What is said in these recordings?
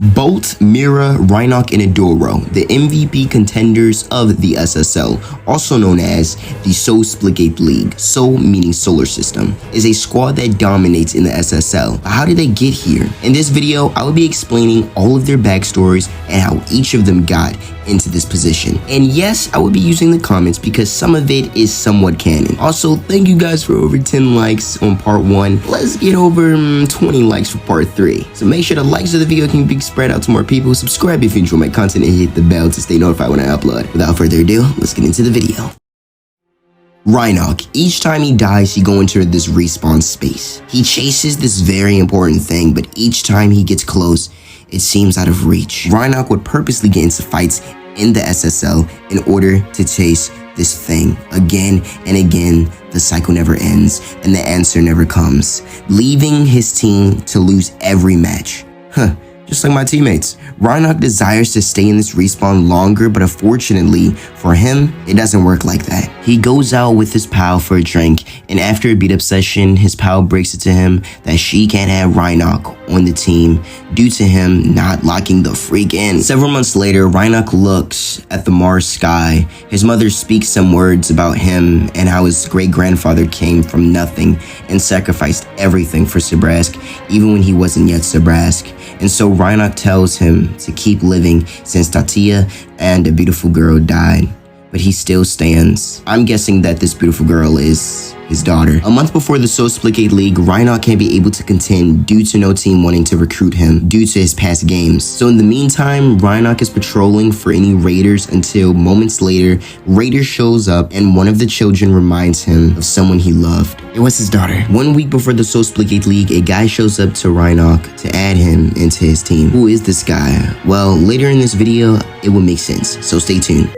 Bolt, Meera, Rhino, and Adoro, the MVP contenders of the SSL, also known as the Splitgate League, Sol meaning solar system, is a squad that dominates in the SSL. But how did they get here? In this video, I will be explaining all of their backstories and how each of them got into this position. And yes, I will be using the comments because some of it is somewhat canon. Also, thank you guys for over 10 likes on part 1. Let's get over 20 likes for part 3. So make sure the likes of the video can be spread out to more people. Subscribe if you enjoy my content and hit the bell to stay notified when I upload. Without further ado, let's get into the video. Rhino, each time he dies, he goes into this respawn space. He chases this very important thing, but each time he gets close, it seems out of reach. Rhino would purposely get into fights in the SSL in order to chase this thing. Again and again, the cycle never ends and the answer never comes, leaving his team to lose every match. Just like my teammates. Rhino desires to stay in this respawn longer, but unfortunately for him, it doesn't work like that. He goes out with his pal for a drink, and after a beat-up session, his pal breaks it to him that she can't have Rhino on the team due to him not locking the freak in. Several months later, Rhino looks at the Mars sky. His mother speaks some words about him and how his great-grandfather came from nothing and sacrificed everything for Sabrask, even when he wasn't yet Sabrask. And so Rhino tells him to keep living since Tatia and a beautiful girl died. But he still stands. I'm guessing that this beautiful girl is his daughter. A month before the Splitgate League, Rhino can't be able to contend due to no team wanting to recruit him due to his past games. So in the meantime, Rhino is patrolling for any raiders until moments later, Raider shows up and one of the children reminds him of someone he loved. It was his daughter. 1 week before the Splitgate League, a guy shows up to Rhino to add him into his team. Who is this guy? Well, later in this video, it will make sense, so stay tuned.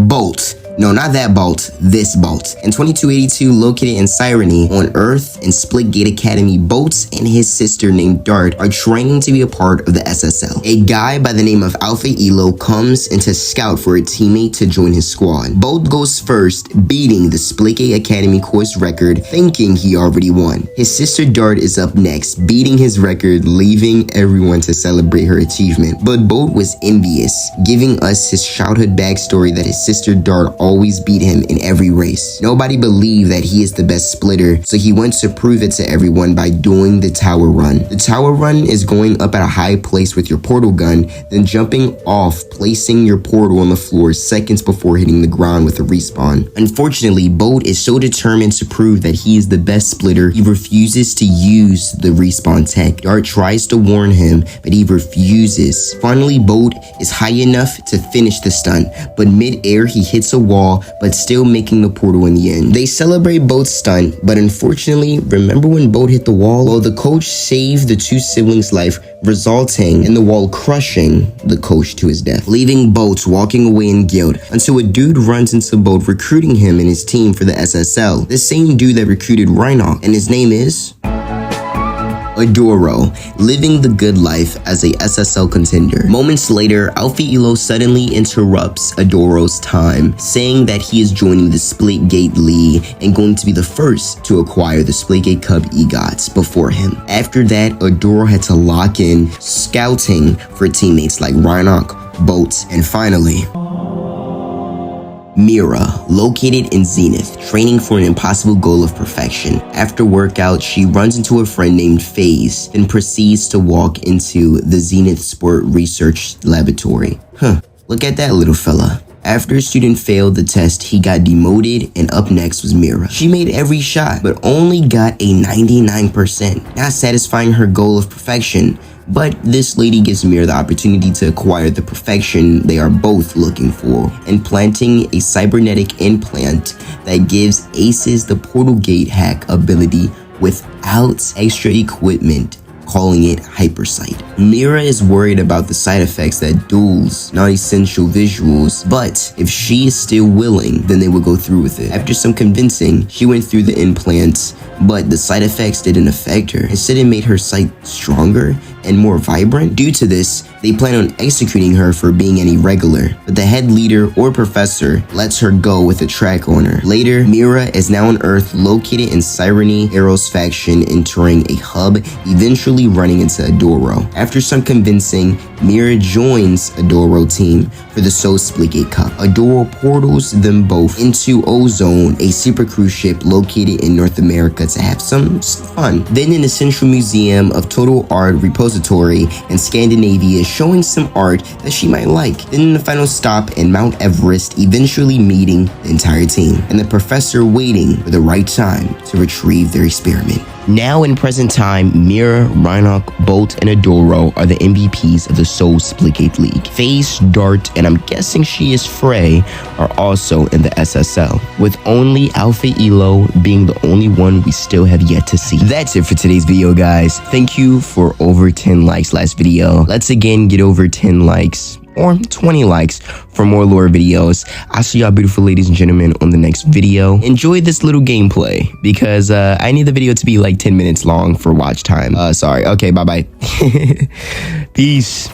Bolt. No, not that Bolt, this Bolt. In 2282, located in Cyrene on Earth in Splitgate Academy, Bolt and his sister named Dart are training to be a part of the SSL. A guy by the name of Alpha Elo comes in to scout for a teammate to join his squad. Bolt goes first, beating the Splitgate Academy course record, thinking he already won. His sister Dart is up next, beating his record, leaving everyone to celebrate her achievement. But Bolt was envious, giving us his childhood backstory that his sister Dart always beat him in every race. Nobody believed that he is the best splitter, so he wants to prove it to everyone by doing the tower run. The tower run is going up at a high place with your portal gun, then jumping off, placing your portal on the floor seconds before hitting the ground with a respawn. Unfortunately, Bolt is so determined to prove that he is the best splitter, he refuses to use the respawn tech. Dart tries to warn him, but he refuses. Finally, Bolt is high enough to finish the stunt, but mid-air he hits a wall, but still making the portal in the end. They celebrate Bolt's stunt, but unfortunately, remember when Bolt hit the wall? Well, the coach saved the two siblings' life, resulting in the wall crushing the coach to his death, leaving Bolt walking away in guilt until a dude runs into Bolt, recruiting him and his team for the SSL. The same dude that recruited Rhino, and his name is Adoro, living the good life as a SSL contender. Moments later, Alpha Elo suddenly interrupts Adoro's time, saying that he is joining the Splitgate League and going to be the first to acquire the Splitgate Cup EGOTs before him. After that, Adoro had to lock in, scouting for teammates like Rhino, Bolt, and finally, Meera, located in Zenith, training for an impossible goal of perfection. After workout, she runs into a friend named FaZe, then proceeds to walk into the Zenith Sport Research Laboratory. Look at that little fella. After a student failed the test, he got demoted, and up next was Meera. She made every shot, but only got a 99%, not satisfying her goal of perfection. But this lady gives Meera the opportunity to acquire the perfection they are both looking for, implanting a cybernetic implant that gives Aces the portal gate hack ability without extra equipment, calling it Hypersight. Meera is worried about the side effects that duels non-essential visuals, but if she is still willing, then they will go through with it. After some convincing, she went through the implants, but the side effects didn't affect her. Instead, it made her sight stronger and more vibrant. Due to this, they plan on executing her for being an irregular, but the head leader or professor lets her go with a track on her. Later, Meera is now on Earth, located in Cyrene Eros faction, entering a hub, eventually running into Adoro. After After some convincing, Meera joins Adoro team for the Soul Splitgate Cup. Adoro portals them both into Ozone, a super cruise ship located in North America, to have some fun. Then in the Central Museum of Total Art Repository in Scandinavia, showing some art that she might like. Then in the final stop in Mount Everest, eventually meeting the entire team, and the professor waiting for the right time to retrieve their experiment. Now in present time, Meera, Rhino, Bolt, and Adoro are the MVPs of the Soul Splitgate League. Phase, Dart, and I'm guessing she is Frey, are also in the SSL, with only Alpha Elo being the only one we still have yet to see. That's it for today's video, guys. Thank you for over 10 likes last video. Let's again get over 10 likes. Or 20 likes for more lore videos. I'll see y'all beautiful ladies and gentlemen on the next video. Enjoy this little gameplay because I need the video to be like 10 minutes long for watch time. Sorry. Okay, bye-bye. Peace.